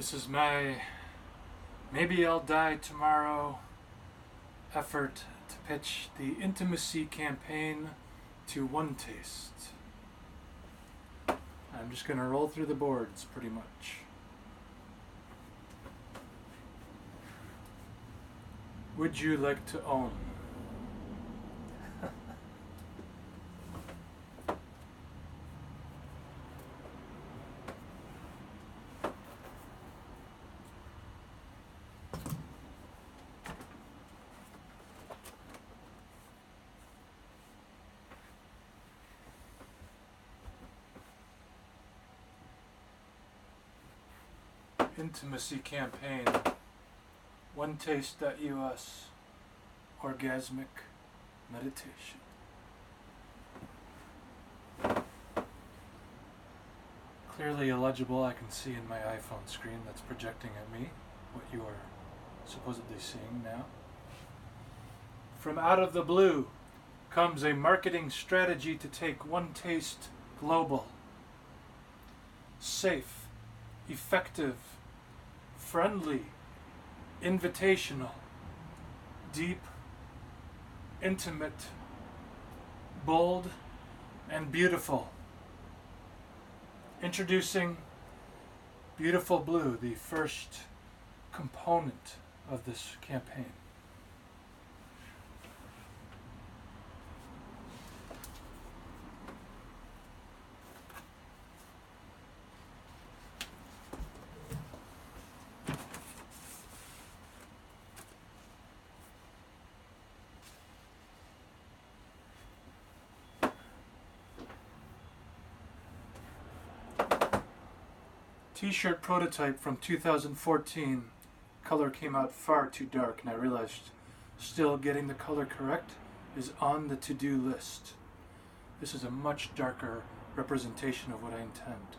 This is my maybe I'll die tomorrow effort to pitch the intimacy campaign to One Taste. I'm just going to roll through the boards pretty much. Would you like to own? Intimacy campaign. OneTaste.us. Orgasmic meditation. Clearly illegible, I can see in my iPhone screen that's projecting at me what you are supposedly seeing now. From out of the blue comes a marketing strategy to take One Taste global. Safe, effective, friendly, invitational, deep, intimate, bold, and beautiful. Introducing Beautiful Blue, the first component of this campaign. T-shirt prototype from 2014. Color came out far too dark, and I realized still getting the color correct is on the to-do list. This is a much darker representation of what I intend.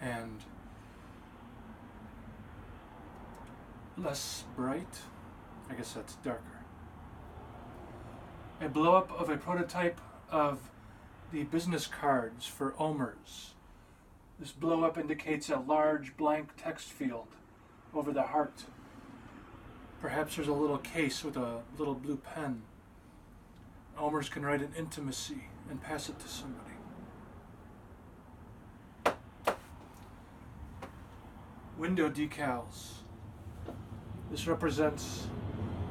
And less bright. I guess that's darker. A blow-up of a prototype of the business cards for OMERS. This blow-up indicates a large blank text field over the heart. Perhaps there's a little case with a little blue pen. OMERS can write an intimacy and pass it to somebody. Window decals. This represents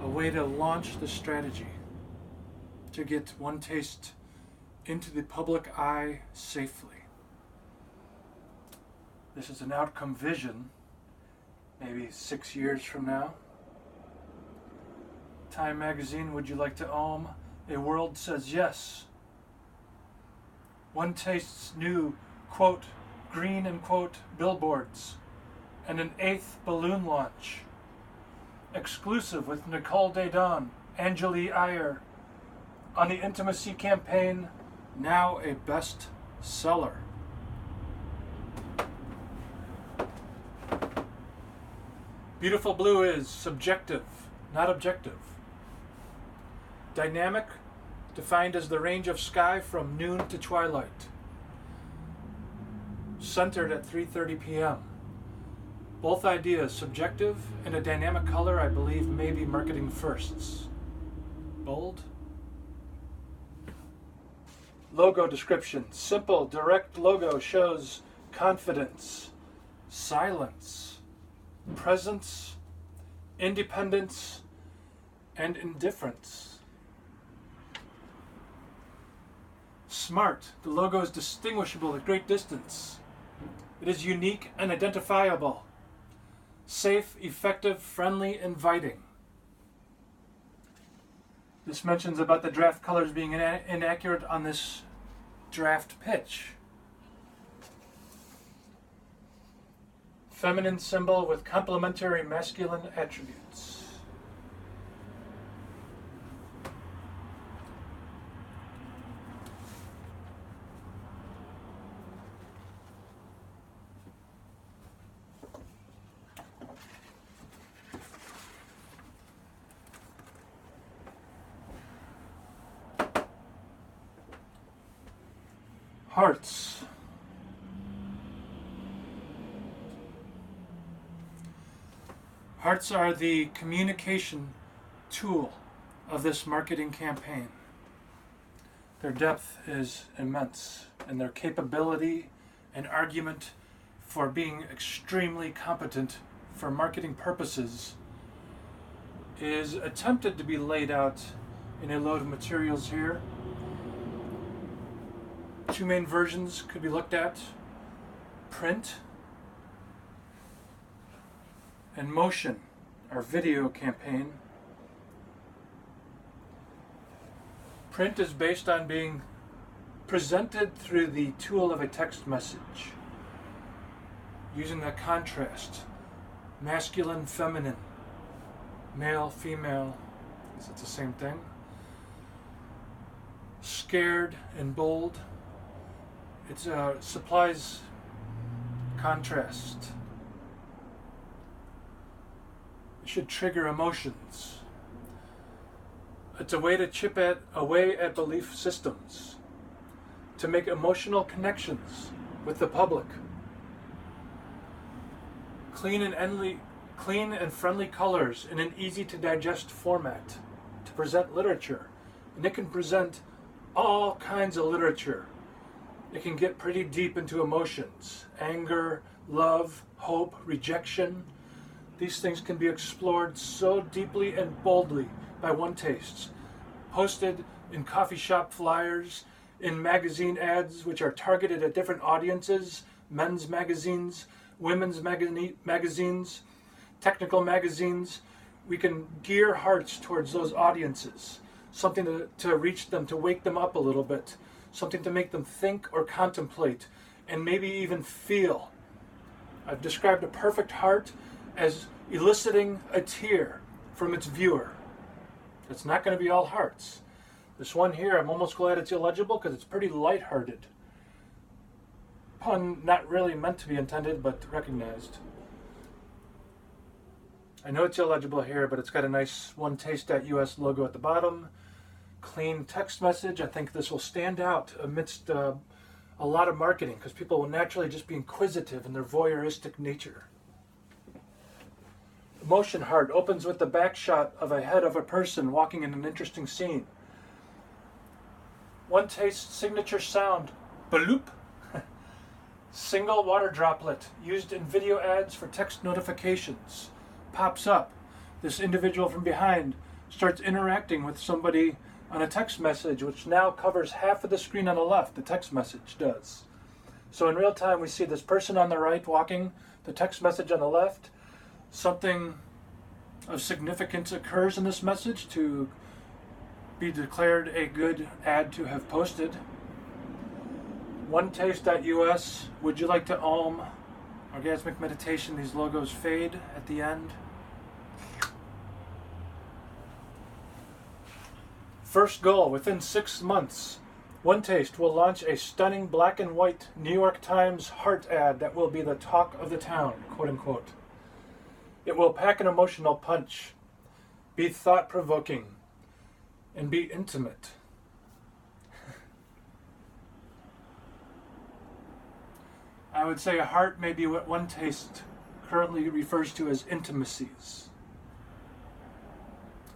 a way to launch the strategy to get One Taste into the public eye safely. This is an outcome vision, maybe 6 years from now. Time magazine, would you like to own? A world says yes. One Taste's new, quote, green and quote, billboards, and an 8th balloon launch. Exclusive with Nicole Daedon, Anjali Iyer, on the intimacy campaign, now a best seller. Beautiful Blue is subjective, not objective. Dynamic, defined as the range of sky from noon to twilight. Centered at 3:30 p.m. Both ideas, subjective and a dynamic color, I believe may be marketing firsts. Bold. Logo description. Simple, direct logo shows confidence, silence, presence, independence, and indifference. Smart. The logo is distinguishable at great distance. It is unique and identifiable. Safe, effective, friendly, inviting. This mentions about the draft colors being inaccurate on this draft pitch. Feminine symbol with complementary masculine attributes. Hearts. Hearts are the communication tool of this marketing campaign. Their depth is immense, and their capability and argument for being extremely competent for marketing purposes is attempted to be laid out in a load of materials here. Two main versions could be looked at: print and motion, our video campaign. Print is based on being presented through the tool of a text message, using that contrast, masculine, feminine, male, female, it's the same thing, scared and bold. It supplies contrast. It should trigger emotions. It's a way to chip away at belief systems, to make emotional connections with the public. Clean and friendly colors in an easy to digest format to present literature. And it can present all kinds of literature. It can get pretty deep into emotions: anger, love, hope, rejection. These things can be explored so deeply and boldly by One Tastes, posted in coffee shop flyers, in magazine ads which are targeted at different audiences: men's magazines, women's magazines, technical magazines. We can gear hearts towards those audiences, something to reach them, to wake them up a little bit, something to make them think or contemplate, and maybe even feel. I've described a perfect heart as eliciting a tear from its viewer. It's not going to be all hearts. This one here, I'm almost glad it's illegible because it's pretty lighthearted. Pun not really meant to be intended, but recognized. I know it's illegible here, but it's got a nice OneTaste.us logo at the bottom. Clean text message. I think this will stand out amidst a lot of marketing because people will naturally just be inquisitive in their voyeuristic nature. Emotion heart opens with the back shot of a head of a person walking in an interesting scene. One Taste signature sound, bloop. Single water droplet used in video ads for text notifications. Pops up. This individual from behind starts interacting with somebody on a text message, which now covers half of the screen on the left. The text message does. So in real time, we see this person on the right walking, the text message on the left. Something of significance occurs in this message to be declared a good ad to have posted. OneTaste.us, would you like to orgasmic meditation? These logos fade at the end. First goal: within 6 months, One Taste will launch a stunning black and white New York Times heart ad that will be the talk of the town, quote unquote. It will pack an emotional punch, be thought-provoking, and be intimate. I would say a heart may be what One Taste currently refers to as intimacies.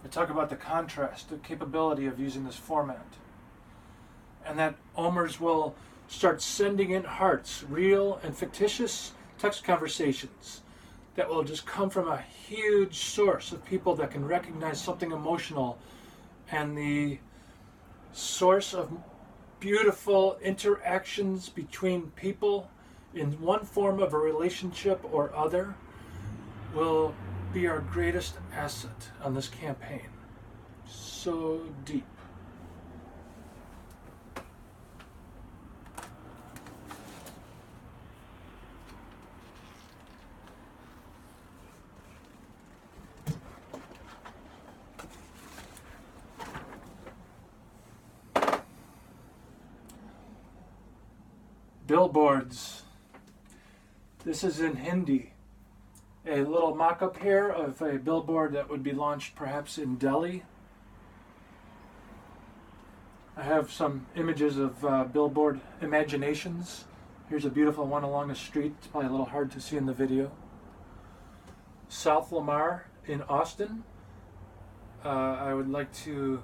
I talk about the contrast, the capability of using this format. And that OMERS will start sending in hearts, real and fictitious text conversations that will just come from a huge source of people that can recognize something emotional, and the source of beautiful interactions between people in one form of a relationship or other will be our greatest asset on this campaign. So deep. Billboards. This is in Hindi. A little mock-up here of a billboard that would be launched perhaps in Delhi. I have some images of billboard imaginations. Here's a beautiful one along a street. It's probably a little hard to see in the video. South Lamar. in Austin. I would like to,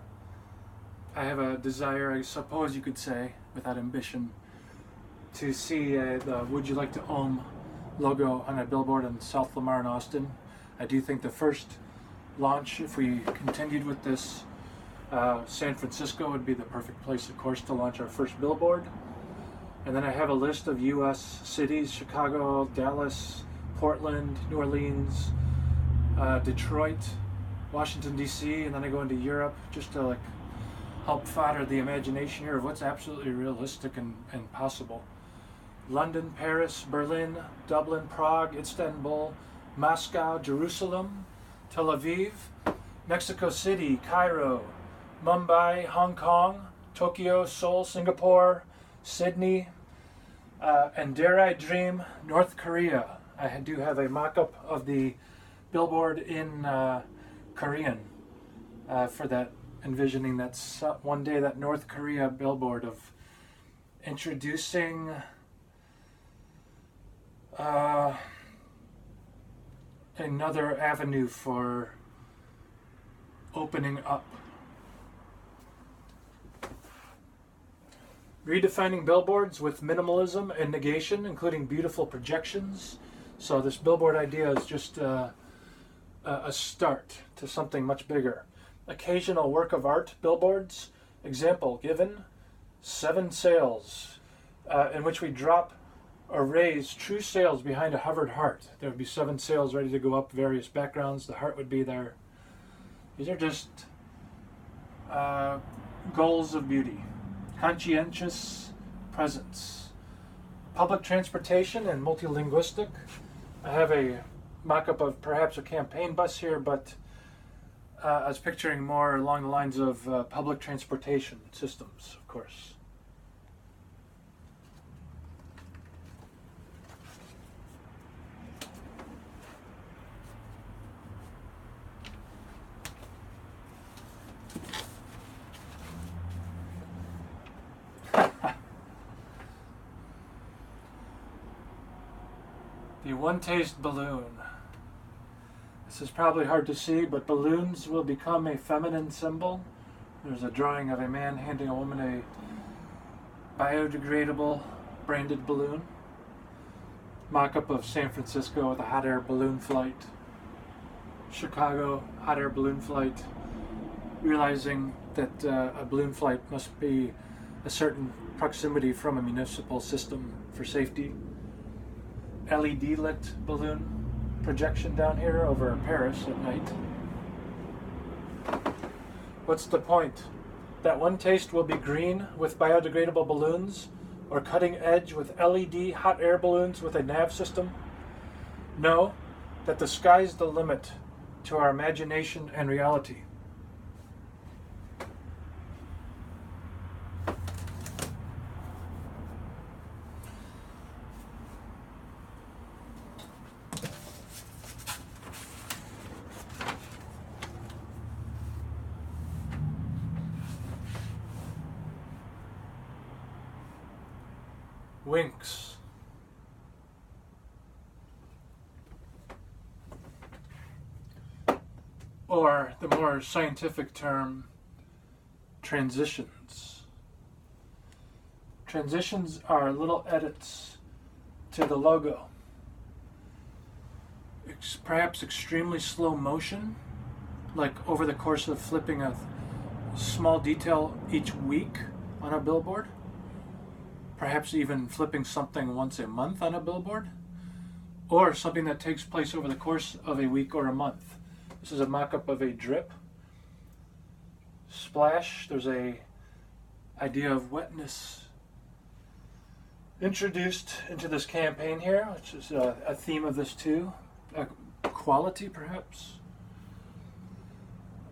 I have a desire, I suppose you could say, without ambition, to see the Would You Like to Ohm logo on a billboard in South Lamar in Austin. I do think the first launch, if we continued with this, San Francisco would be the perfect place, of course, to launch our first billboard. And then I have a list of U.S. cities: Chicago, Dallas, Portland, New Orleans, Detroit, Washington, D.C., and then I go into Europe just to like help fodder the imagination here of what's absolutely realistic and possible. London, Paris, Berlin, Dublin, Prague, Istanbul, Moscow, Jerusalem, Tel Aviv, Mexico City, Cairo, Mumbai, Hong Kong, Tokyo, Seoul, Singapore, Sydney, and dare I dream, North Korea. I do have a mock-up of the billboard in Korean for that, envisioning that one day that North Korea billboard of introducing another avenue for opening up. Redefining billboards with minimalism and negation, including beautiful projections. So this billboard idea is just a start to something much bigger. Occasional work of art billboards. Example given: 7 sails, in which we drop or raise true sails behind a hovered heart. There would be 7 sails ready to go up, various backgrounds. The heart would be there. These are just goals of beauty. Conscientious presence. Public transportation and multilinguistic. I have a mock-up of perhaps a campaign bus here, but I was picturing more along the lines of public transportation systems, of course. The One Taste balloon. This is probably hard to see, but balloons will become a feminine symbol. There's a drawing of a man handing a woman a biodegradable branded balloon. Mock-up of San Francisco with a hot air balloon flight. Chicago, hot air balloon flight. Realizing that a balloon flight must be a certain proximity from a municipal system for safety. LED lit balloon projection down here over Paris at night. What's the point? That One Taste will be green with biodegradable balloons, or cutting edge with LED hot air balloons with a nav system? No, that the sky's the limit to our imagination and reality. Winks. Or the more scientific term, transitions. Transitions are little edits to the logo. Perhaps extremely slow motion, like over the course of flipping a small detail each week on a billboard. Perhaps even flipping something once a month on a billboard, or something that takes place over the course of a week or a month. This is a mock-up of a drip. Splash, there's a idea of wetness introduced into this campaign here, which is a theme of this too. Quality, perhaps.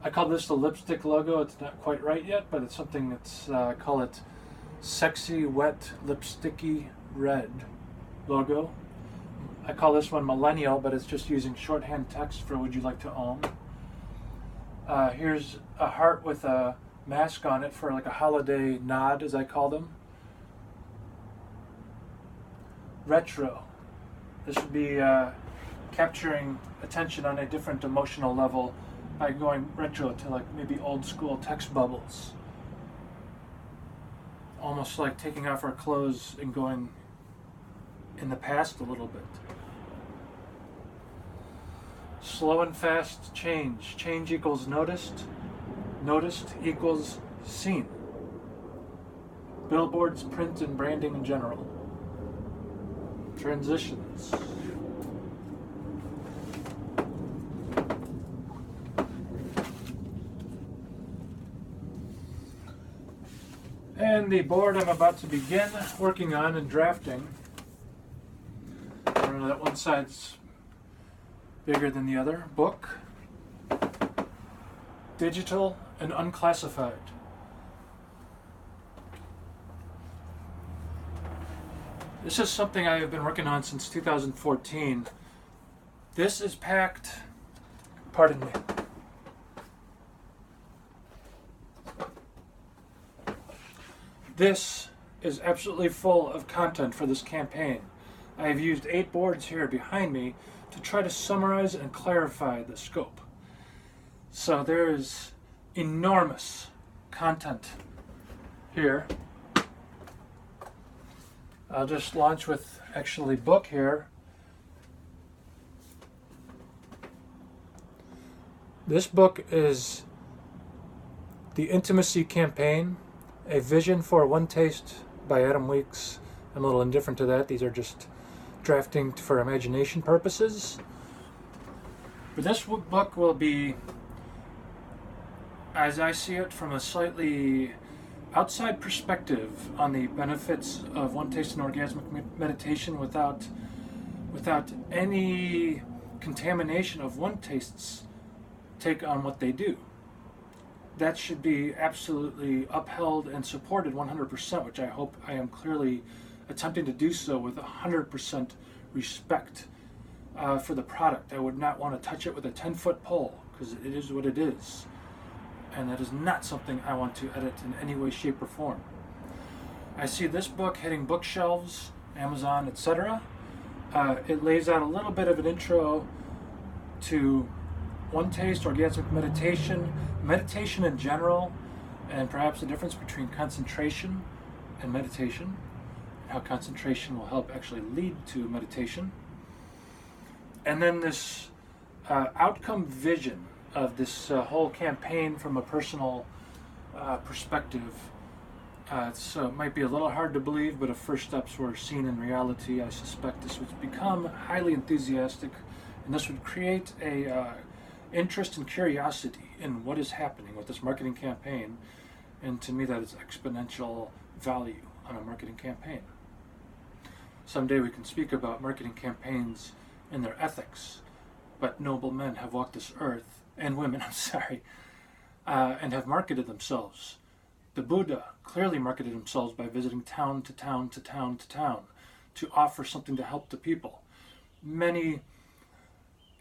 I call this the lipstick logo. It's not quite right yet, but it's something that's, I call it Sexy, Wet, Lipsticky Red logo. I call this one Millennial, but it's just using shorthand text for Would You Like to Own. Here's a heart with a mask on it for like a holiday nod, as I call them. Retro. This would be capturing attention on a different emotional level by going retro to like maybe old school text bubbles. Almost like taking off our clothes and going in the past a little bit. Slow and fast change. Change equals noticed. Noticed equals seen. Billboards, print, and branding in general. Transitions. And the board I'm about to begin working on and drafting. I don't know that one side's bigger than the other. Book. Digital and unclassified. This is something I have been working on since 2014. This is packed, pardon me. This is absolutely full of content for this campaign. I have used 8 boards here behind me to try to summarize and clarify the scope. So there is enormous content here. I'll just launch with actually book here. This book is The Intimacy Campaign, A Vision for One Taste by Adam Weeks. I'm a little indifferent to that. These are just drafting for imagination purposes. But this book will be, as I see it, from a slightly outside perspective on the benefits of one taste and orgasmic meditation without any contamination of one taste's take on what they do. That should be absolutely upheld and supported 100%, which I hope I am clearly attempting to do so with 100% respect for the product. I would not want to touch it with a 10-foot pole because it is what it is. And that is not something I want to edit in any way, shape, or form. I see this book hitting bookshelves, Amazon, etc. It lays out a little bit of an intro to one taste, orgasmic meditation, meditation in general, and perhaps the difference between concentration and meditation, and how concentration will help actually lead to meditation. And then this outcome vision of this whole campaign from a personal perspective. So it might be a little hard to believe, but if first steps were seen in reality, I suspect this would become highly enthusiastic, and this would create a interest and curiosity in what is happening with this marketing campaign, and to me that is exponential value on a marketing campaign. Someday we can speak about marketing campaigns and their ethics, but noble men have walked this earth, and women, and have marketed themselves. The Buddha clearly marketed themselves by visiting town to town to town to town to offer something to help the people. Many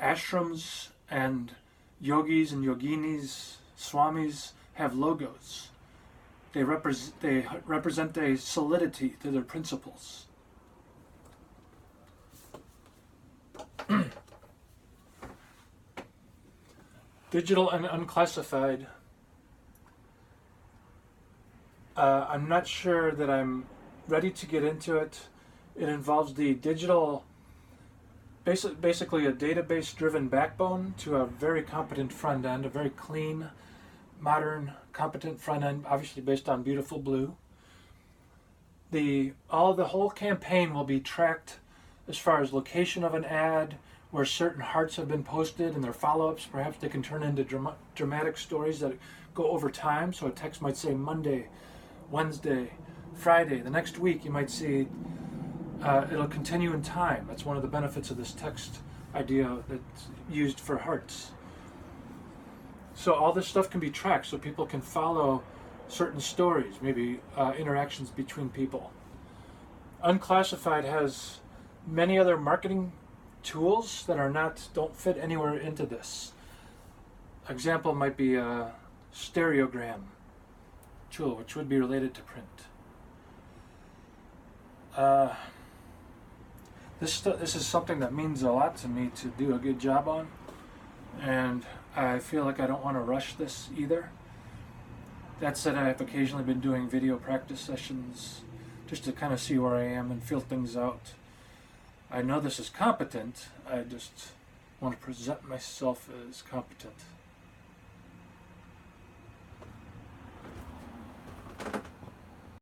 ashrams and yogis and yoginis, swamis, have logos. They represent a solidity to their principles. Digital and unclassified. I'm not sure that I'm ready to get into it. It involves the digital, basically a database-driven backbone to a very competent front end, a very clean, modern, competent front end, obviously based on Beautiful Blue. The whole campaign will be tracked as far as location of an ad, where certain hearts have been posted and their follow-ups. Perhaps they can turn into dramatic stories that go over time. So a text might say Monday, Wednesday, Friday. The next week you might see it'll continue in time. That's one of the benefits of this text idea that's used for hearts. So all this stuff can be tracked so people can follow certain stories, maybe interactions between people. Unclassified has many other marketing tools that don't fit anywhere into this. Example might be a stereogram tool, which would be related to print. This is something that means a lot to me to do a good job on, and I feel like I don't want to rush this either. That said, I have occasionally been doing video practice sessions just to kind of see where I am and feel things out. I know this is competent, I just want to present myself as competent.